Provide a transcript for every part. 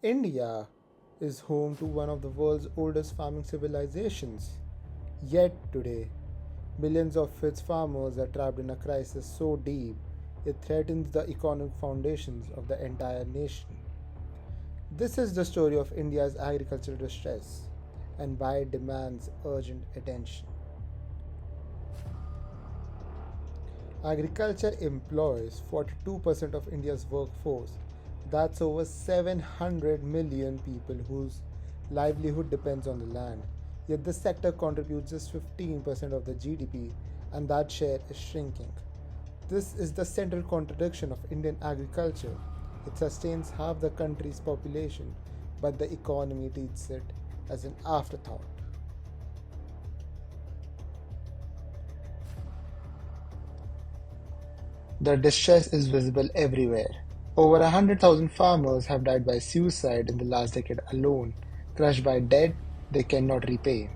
India is home to one of the world's oldest farming civilizations. Yet today, millions of its farmers are trapped in a crisis so deep it threatens the economic foundations of the entire nation. This is the story of India's agricultural distress and why it demands urgent attention. Agriculture employs 42% of India's workforce. That's over 700 million people whose livelihood depends on the land. Yet this sector contributes just 15% of the GDP, and that share is shrinking. This is the central contradiction of Indian agriculture. It sustains half the country's population, but the economy treats it as an afterthought. The distress is visible everywhere. Over 100,000 farmers have died by suicide in the last decade alone, crushed by debt they cannot repay.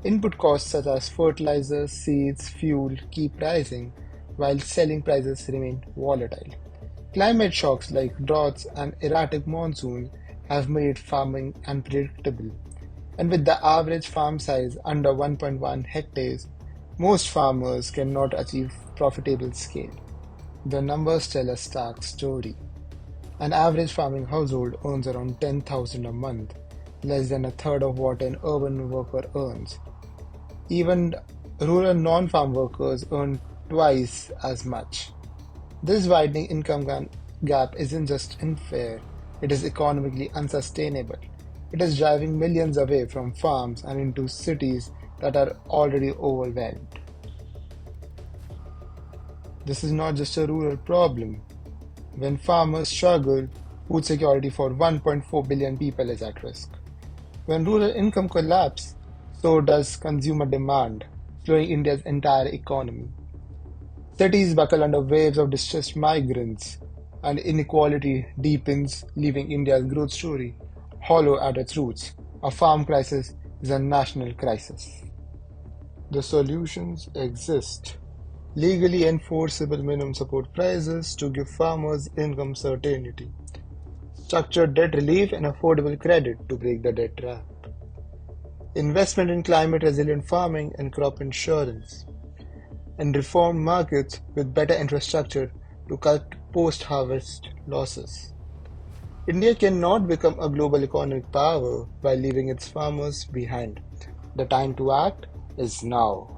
Input costs such as fertilizers, seeds, fuel keep rising, while selling prices remain volatile. Climate shocks like droughts and erratic monsoons have made farming unpredictable. And with the average farm size under 1.1 hectares, most farmers cannot achieve profitable scale. The numbers tell a stark story. An average farming household earns around 10,000 a month, less than a third of what an urban worker earns. Even rural non-farm workers earn twice as much. This widening gap isn't just unfair, it is economically unsustainable. It is driving millions away from farms and into cities that are already overwhelmed. This is not just a rural problem. When farmers struggle, food security for 1.4 billion people is at risk. When rural income collapses, so does consumer demand, slowing India's entire economy. Cities buckle under waves of distressed migrants, and inequality deepens, leaving India's growth story hollow at its roots. A farm crisis is a national crisis. The solutions exist. Legally enforceable minimum support prices to give farmers income certainty, structured debt relief and affordable credit to break the debt trap, investment in climate resilient farming and crop insurance, and reformed markets with better infrastructure to cut post harvest losses. India cannot become a global economic power by leaving its farmers behind. The time to act is now.